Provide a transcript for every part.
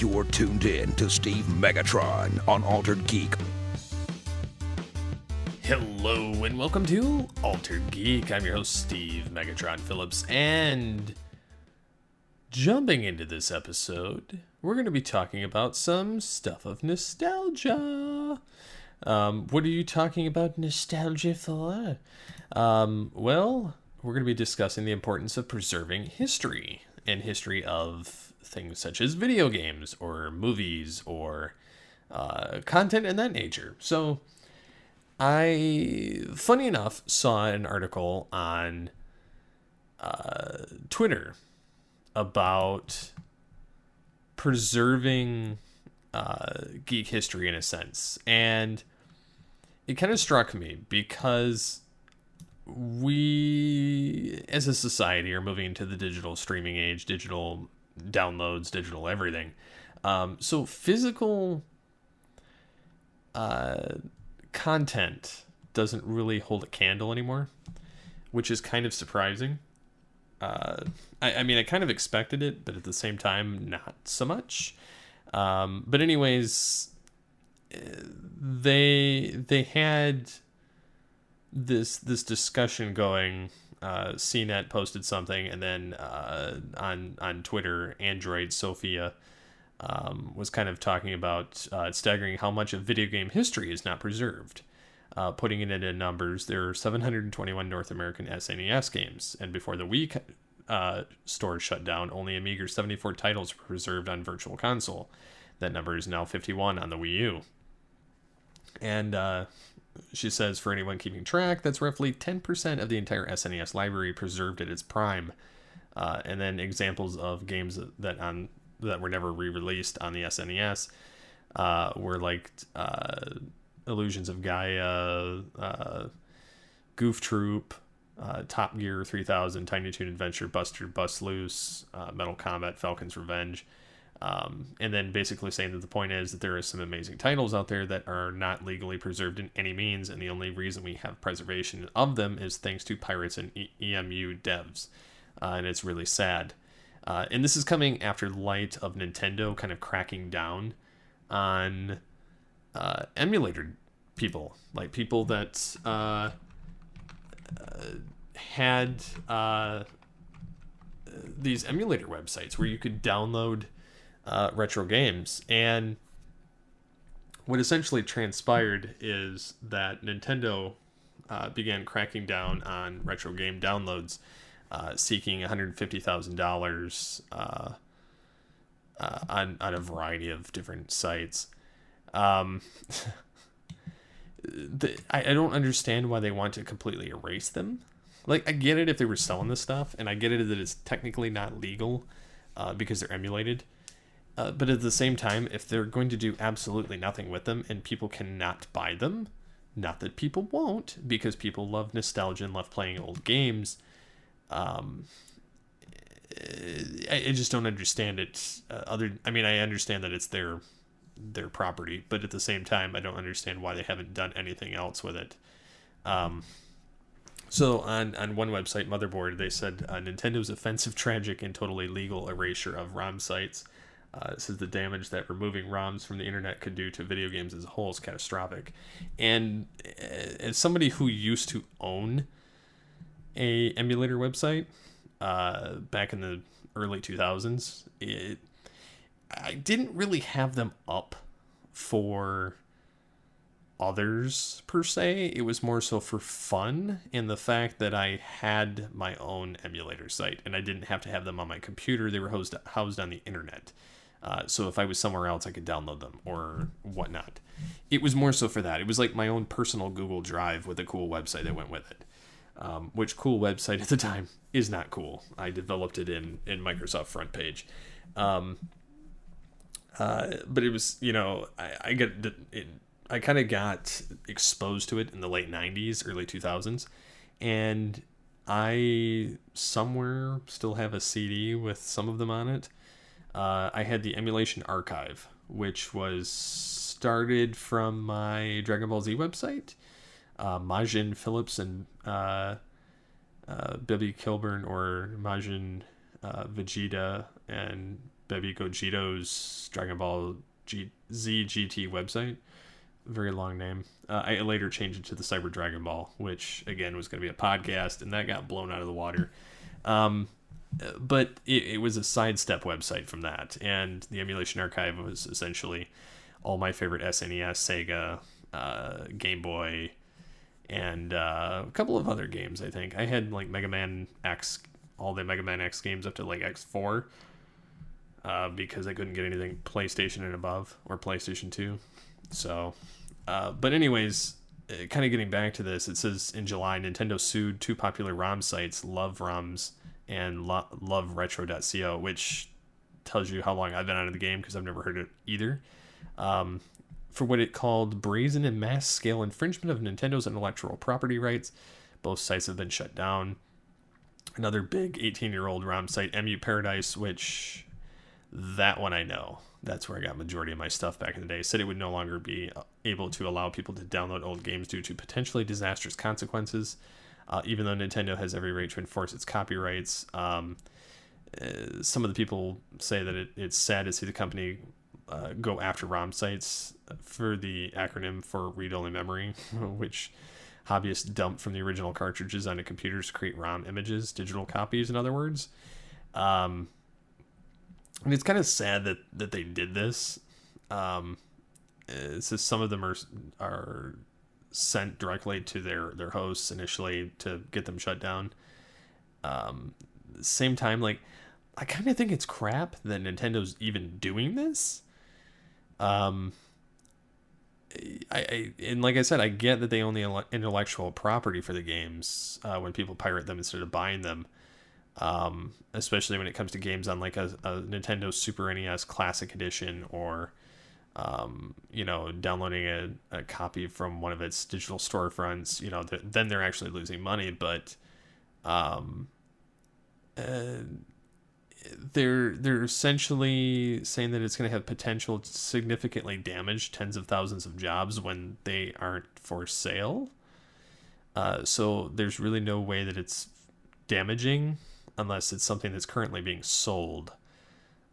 You're tuned in to Steve Megatron on Altered Geek. Hello and welcome to Altered Geek. I'm your host, Steve Megatron Phillips, and jumping into this episode, we're going to be talking about some stuff of nostalgia. What are you talking about nostalgia for? Well, we're going to be discussing the importance of preserving history and history of things such as video games or movies or content in that nature. So I, funny enough, saw an article on Twitter about preserving geek history in a sense. And it kind of struck me because we, as a society, are moving into the digital streaming age, digital downloads, digital everything. So physical content doesn't really hold a candle anymore, which is kind of surprising. I mean, I kind of expected it, but at the same time, not so much. But anyways, they had this discussion going. CNET posted something, and then on Twitter, Android Sophia was kind of talking about it's staggering how much of video game history is not preserved. Putting it into numbers, there are 721 North American SNES games, and before the Wii store shut down, only a meager 74 titles were preserved on Virtual Console. That number is now 51 on the Wii U. And she says, for anyone keeping track, that's roughly 10% of the entire SNES library preserved at its prime. And then examples of games that were never re-released on the SNES were like Illusions of Gaia, Goof Troop, Top Gear 3000, Tiny Toon Adventure, Buster Bust Loose, Metal Combat, Falcon's Revenge. And then basically saying that the point is that there are some amazing titles out there that are not legally preserved in any means, and the only reason we have preservation of them is thanks to pirates and EMU devs. And it's really sad. And this is coming after light of Nintendo kind of cracking down on emulator people, like people that had these emulator websites where you could download retro games. And what essentially transpired is that Nintendo began cracking down on retro game downloads, seeking $150,000 on a variety of different sites. I don't understand why they want to completely erase them. Like, I get it if they were selling this stuff, and I get it that it's technically not legal because they're emulated. But at the same time, if they're going to do absolutely nothing with them and people cannot buy them, not that people won't, because people love nostalgia and love playing old games, I just don't understand it. I mean, I understand that it's their property, but at the same time, I don't understand why they haven't done anything else with it. So on one website, Motherboard, they said Nintendo's offensive, tragic, and totally legal erasure of ROM sites. It says the damage that removing ROMs from the internet could do to video games as a whole is catastrophic. And as somebody who used to own a emulator website back in the early 2000s, I didn't really have them up for others per se. It was more so for fun and the fact that I had my own emulator site and I didn't have to have them on my computer. They were housed on the internet. So if I was somewhere else, I could download them or whatnot. It was more so for that. It was like my own personal Google Drive with a cool website that went with it. Which cool website at the time is not cool. I developed it in Microsoft Front Page. But it was, I kind of got exposed to it in the late 90s, early 2000s. And I somewhere still have a CD with some of them on it. I had the Emulation Archive, which was started from my Dragon Ball Z website. Majin Phillips and Bibi Kilburn, or Majin Vegeta and Baby Gogeto's Dragon Ball Z GT website. Very long name. I later changed it to the Cyber Dragon Ball, which again was going to be a podcast, and that got blown out of the water. But it was a sidestep website from that, and the Emulation Archive was essentially all my favorite SNES, Sega, Game Boy, and a couple of other games. I think I had like Mega Man X, all the Mega Man X games up to like X4, because I couldn't get anything PlayStation and above or PlayStation 2. So, but anyways, kind of getting back to this, it says in July, Nintendo sued two popular ROM sites, Love ROMs and LoveRetro.co, which tells you how long I've been out of the game because I've never heard it either, for what it called brazen and mass scale infringement of Nintendo's intellectual property rights. Both sites have been shut down. Another big 18-year-old ROM site, Emu Paradise, which that one I know. That's where I got majority of my stuff back in the day. Said it would no longer be able to allow people to download old games due to potentially disastrous consequences. Even though Nintendo has every right to enforce its copyrights, some of the people say that it's sad to see the company go after ROM sites for the acronym for read-only memory, which hobbyists dump from the original cartridges onto computers to create ROM images, digital copies, in other words. And it's kind of sad that they did this. It's just some of them are sent directly to their hosts initially to get them shut down. Same time, like, I kind of think it's crap that Nintendo's even doing this. And like I said, I get that they own the intellectual property for the games when people pirate them instead of buying them. Especially when it comes to games on like a Nintendo Super NES Classic Edition, or downloading a copy from one of its digital storefronts. Then they're actually losing money, but they're essentially saying that it's going to have potential to significantly damage tens of thousands of jobs when they aren't for sale. So there's really no way that it's damaging unless it's something that's currently being sold.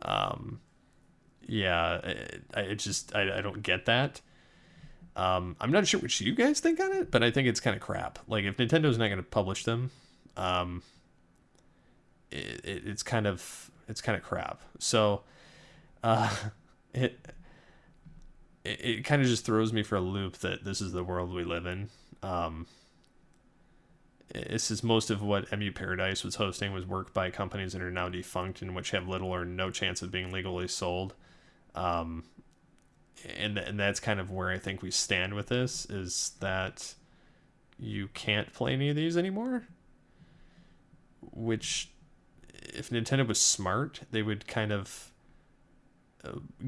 I don't get that. I'm not sure what you guys think on it, but I think it's kind of crap. Like, if Nintendo's not going to publish them, it's kind of crap. So, it kind of just throws me for a loop that this is the world we live in. This is most of what Emu Paradise was hosting was work by companies that are now defunct and which have little or no chance of being legally sold. And that's kind of where I think we stand with this, is that you can't play any of these anymore. Which, if Nintendo was smart, they would kind of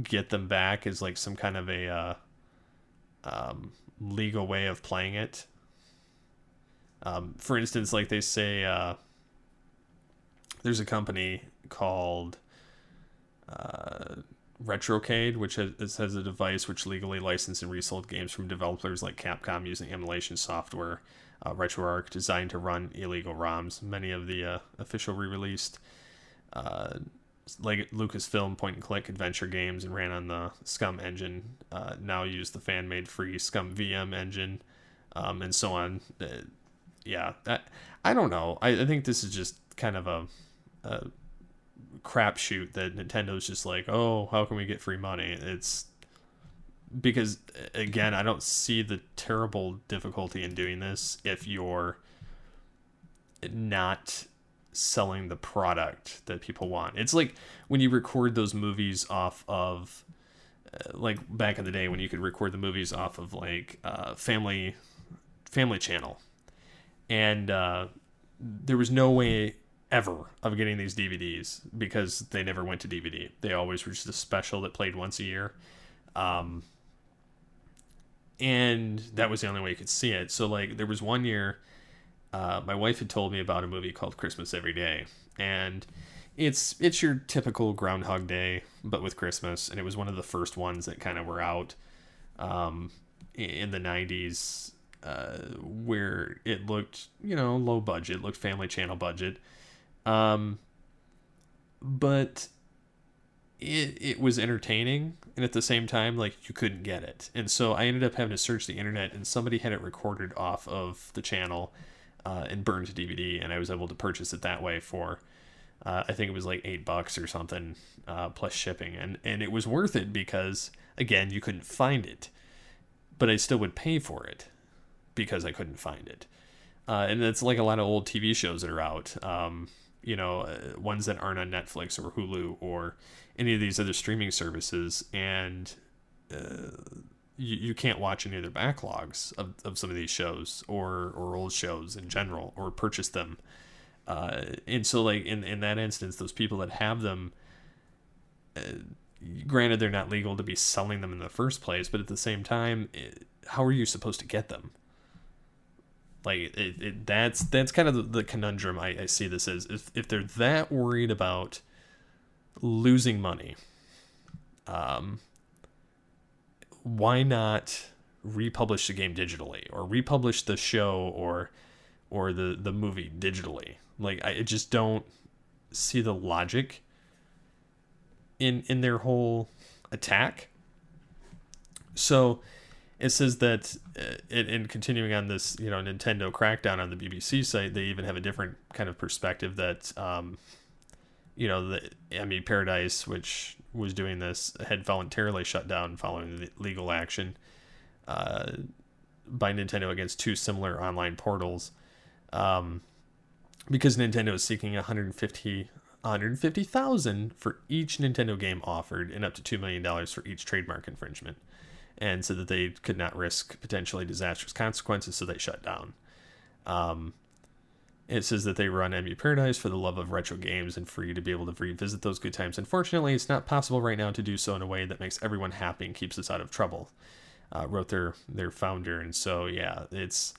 get them back as like some kind of a legal way of playing it. For instance, like they say, there's a company called Retrocade, which has a device which legally licensed and resold games from developers like Capcom using emulation software, RetroArch, designed to run illegal ROMs. Many of the official re-released like Lucasfilm point-and-click adventure games and ran on the Scum engine, now use the fan-made free Scum VM engine, and so on. I don't know. I think this is just kind of a crapshoot that Nintendo's just like, oh, how can we get free money? It's because, again, I don't see the terrible difficulty in doing this if you're not selling the product that people want. It's like when you record those movies off of, like back in the day when you could record the movies off of like Family Channel. And there was no way ever of getting these DVDs because they never went to DVD. They always were just a special that played once a year. And that was the only way you could see it. So like there was one year, my wife had told me about a movie called Christmas Every Day. And it's your typical Groundhog Day, but with Christmas. And it was one of the first ones that kind of were out in the 90s. Where it looked, low budget, looked Family Channel budget. But it was entertaining, and at the same time, like, you couldn't get it. And so I ended up having to search the internet, and somebody had it recorded off of the channel and burned to DVD, and I was able to purchase it that way for I think it was like $8 or something plus shipping, and it was worth it because, again, you couldn't find it, but I still would pay for it because I couldn't find it. And it's like a lot of old TV shows that are out, ones that aren't on Netflix or Hulu or any of these other streaming services, and you can't watch any of their backlogs of some of these shows or old shows in general, or purchase them. And so, like, in that instance, those people that have them, granted, they're not legal to be selling them in the first place, but at the same time, how are you supposed to get them? Like, that's kind of the conundrum I see this as. If they're that worried about losing money, why not republish the game digitally, or republish the show or the movie digitally? Like, I just don't see the logic in their whole attack. So it says that in continuing on this, Nintendo crackdown on the BBC site, they even have a different kind of perspective that, the Emmy Paradise, which was doing this, had voluntarily shut down following the legal action by Nintendo against two similar online portals, because Nintendo is seeking $150,000 for each Nintendo game offered, and up to $2 million for each trademark infringement, and so that they could not risk potentially disastrous consequences, so they shut down. It says that they run Emmy Paradise for the love of retro games and for you to be able to revisit those good times. Unfortunately, it's not possible right now to do so in a way that makes everyone happy and keeps us out of trouble, wrote their founder. And so, yeah, it's,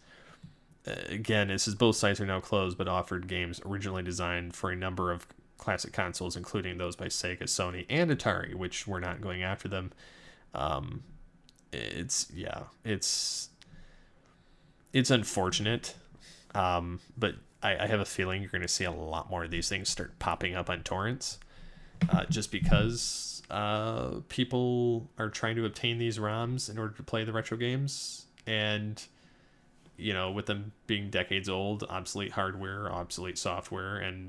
again, it says both sites are now closed, but offered games originally designed for a number of classic consoles, including those by Sega, Sony, and Atari, which we're not going after them. It's unfortunate, but I have a feeling you're going to see a lot more of these things start popping up on torrents, just because people are trying to obtain these ROMs in order to play the retro games, and with them being decades old, obsolete hardware, obsolete software, and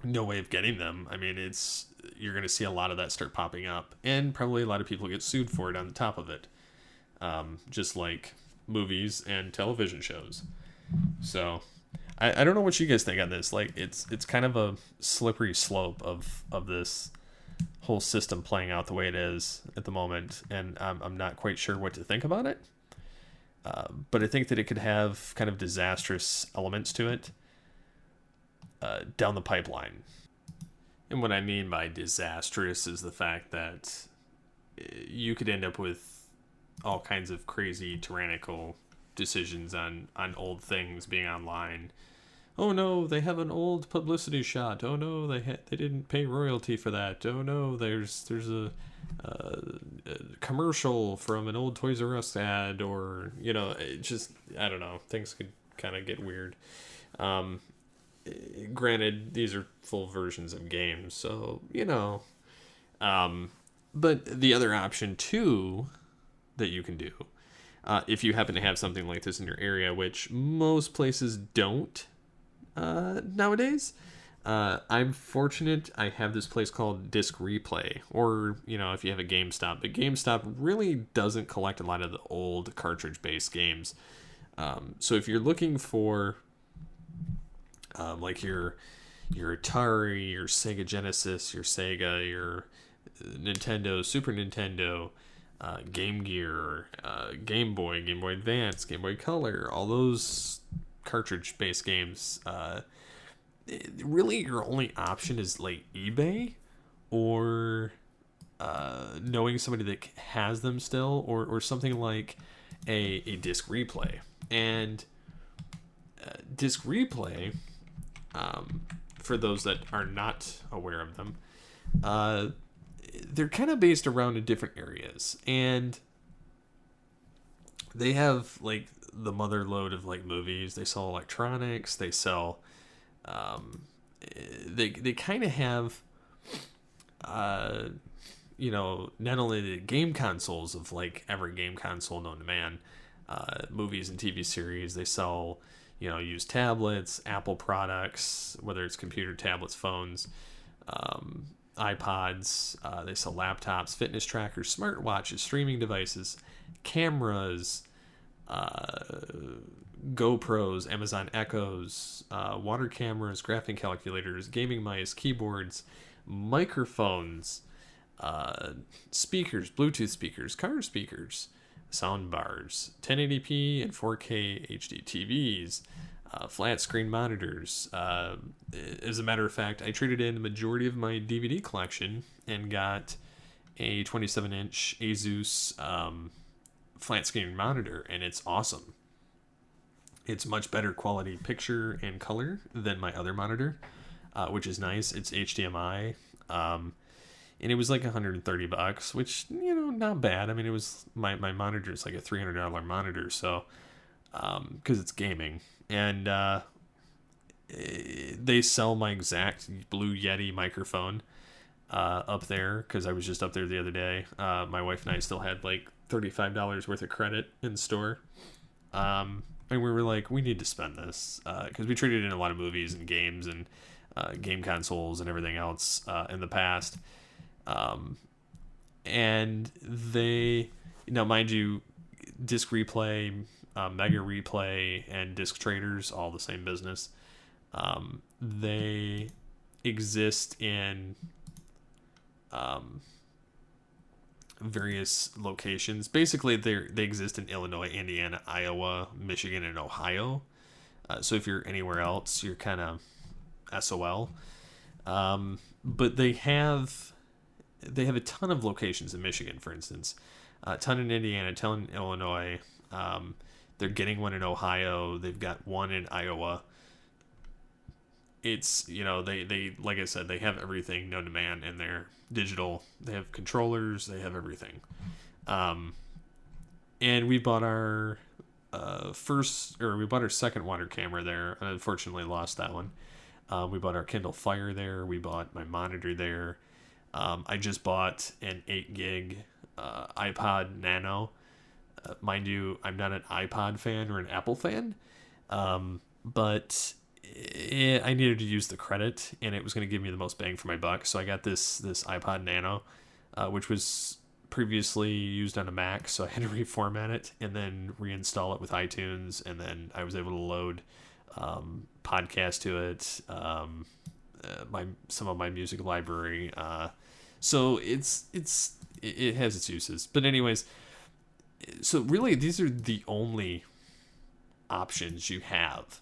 no way of getting them. I mean, you're going to see a lot of that start popping up, and probably a lot of people get sued for it on the top of it, just like movies and television shows. So I don't know what you guys think on this. Like, it's kind of a slippery slope of this whole system playing out the way it is at the moment, and I'm not quite sure what to think about it, but I think that it could have kind of disastrous elements to it down the pipeline. And what I mean by disastrous is the fact that you could end up with all kinds of crazy tyrannical decisions on old things being online. Oh no, they have an old publicity shot. Oh no, they didn't pay royalty for that. Oh no, there's a commercial from an old Toys R Us ad, or it just, I don't know, things could kind of get weird. Granted, these are full versions of games, so but the other option too that you can do, if you happen to have something like this in your area, which most places don't nowadays. I'm fortunate. I have this place called Disc Replay, or if you have a GameStop, but GameStop really doesn't collect a lot of the old cartridge-based games. So if you're looking for like your Atari, your Sega Genesis, your Sega, your Nintendo, Super Nintendo, Game Gear, Game Boy Advance, Game Boy Color, all those cartridge-based games, really your only option is like eBay, or knowing somebody that has them still, or something like a Disc Replay. And Disc Replay, for those that are not aware of them, they're kind of based around in different areas, and they have like the mother load of like movies. They sell electronics, they sell they kind of have, not only the game consoles of like every game console known to man, movies and TV series. They sell, used tablets, Apple products, whether it's computer, tablets, phones, iPods. They sell laptops, fitness trackers, smartwatches, streaming devices, cameras, GoPros, Amazon Echoes, water cameras, graphing calculators, gaming mice, keyboards, microphones, speakers, Bluetooth speakers, car speakers, sound bars, 1080p and 4K HD TVs, flat screen monitors. As a matter of fact, I traded in the majority of my DVD collection and got a 27-inch Asus flat screen monitor, and it's awesome. It's much better quality picture and color than my other monitor, which is nice. It's HDMI, and it was like $130, which, not bad. I mean, it was my monitor is like a $300 monitor, so because it's gaming, and they sell my exact Blue Yeti microphone up there because I was just up there the other day. My wife and I still had like $35 worth of credit in store. And we were like, we need to spend this because we traded in a lot of movies and games and game consoles and everything else in the past. And they, mind you, Disc Replay, Mega Replay, and Disc Traders, all the same business. They exist in various locations. Basically, they exist in Illinois, Indiana, Iowa, Michigan, and Ohio. So if you're anywhere else, you're kind of SOL. But they have a ton of locations in Michigan, for instance, a ton in Indiana, a ton in Illinois. They're getting one in Ohio. They've got one in Iowa. It's, they like I said, they have everything known to man in their digital. They have controllers. They have everything. And we bought our second water camera there. I unfortunately lost that one. We bought our Kindle Fire there. We bought my monitor there. I just bought an 8 gig iPod Nano. Mind you, I'm not an iPod fan or an Apple fan, but I needed to use the credit, and it was going to give me the most bang for my buck. So I got this iPod Nano, which was previously used on a Mac, so I had to reformat it and then reinstall it with iTunes, and then I was able to load podcasts to it, some of my music library. So it has its uses. But anyways, so really these are the only options you have,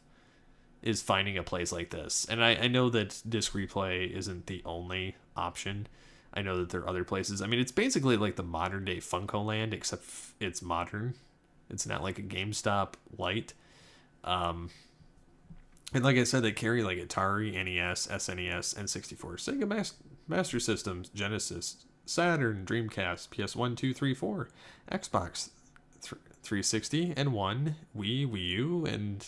is finding a place like this. And I know that Disc Replay isn't the only option. I know that there are other places. I mean, it's basically like the modern day Funko-Land, except it's modern. It's not like a GameStop Lite. And like I said, they carry like Atari, NES, SNES, N64, Sega Master Systems, Genesis, Saturn, Dreamcast, PS1, 2, 3, 4, Xbox 360, and 1, Wii U, and,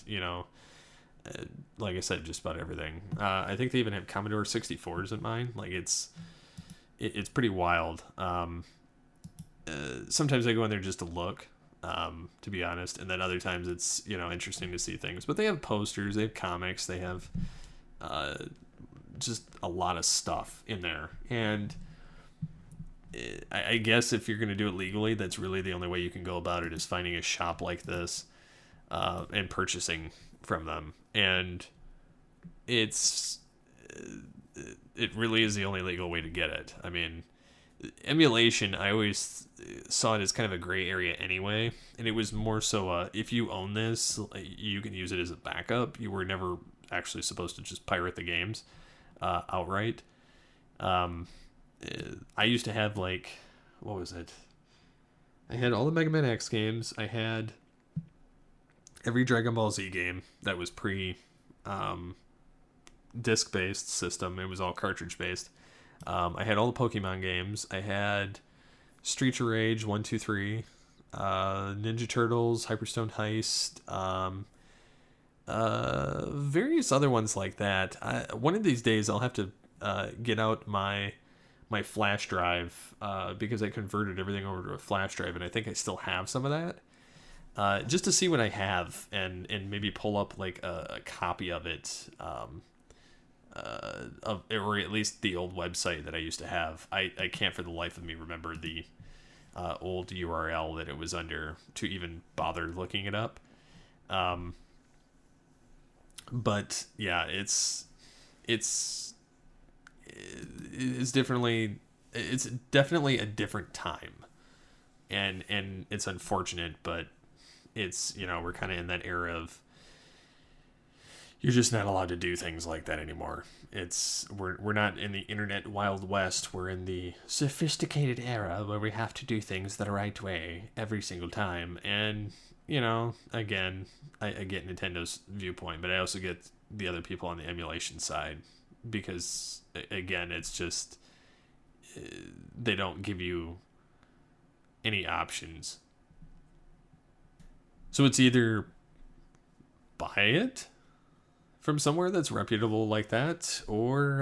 like I said, just about everything. I think they even have Commodore 64s in mine. Like, it's pretty wild. Sometimes I go in there just to look, to be honest, and then other times it's, interesting to see things. But they have posters, they have comics, they have just a lot of stuff in there. And I guess if you're going to do it legally, that's really the only way you can go about it, is finding a shop like this and purchasing from them. And it really is the only legal way to get it. I mean, emulation, I always saw it as kind of a gray area anyway, and it was more so if you own this, you can use it as a backup. You were never actually supposed to just pirate the games outright. I used to have, like, what was it? I had all the Mega Man X games. I had every Dragon Ball Z game that was disc-based system. It was all cartridge-based. I had all the Pokemon games. I had Streets of Rage 1, 2, 3, Ninja Turtles, Hyperstone Heist, various other ones like that. One of these days I'll have to get out my flash drive because I converted everything over to a flash drive, and I think I still have some of that. Just to see what I have and maybe pull up like a copy of it, or at least the old website that I used to have. I can't for the life of me remember the old URL that it was under to even bother looking it up. But yeah, it's definitely a different time, and it's unfortunate, but it's, we're kind of in that era of you're just not allowed to do things like that anymore. We're not in the internet Wild West. We're in the sophisticated era where we have to do things the right way every single time. And, again, I get Nintendo's viewpoint, but I also get the other people on the emulation side because, again, it's just they don't give you any options. So it's either buy it from somewhere that's reputable like that, or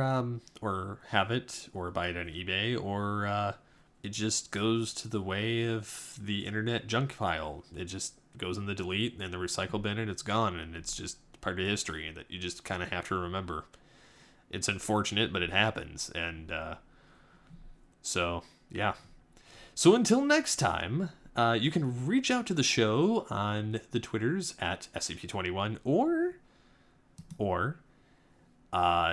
have it, or buy it on eBay, or it just goes to the way of the internet junk file. It just goes in the delete and the recycle bin, and it's gone, and it's just part of history that you just kind of have to remember. It's unfortunate, but it happens, and so yeah. So until next time, you can reach out to the show on the Twitters at SCP21, or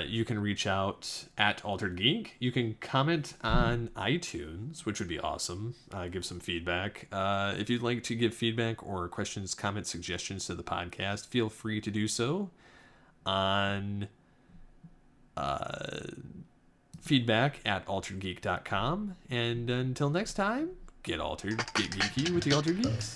you can reach out at Altered Geek. You can comment on iTunes, which would be awesome. Give some feedback. If you'd like to give feedback or questions, comments, suggestions to the podcast, feel free to do so on feedback at alteredgeek.com. And until next time, get altered, get geeky with the Altered Geeks.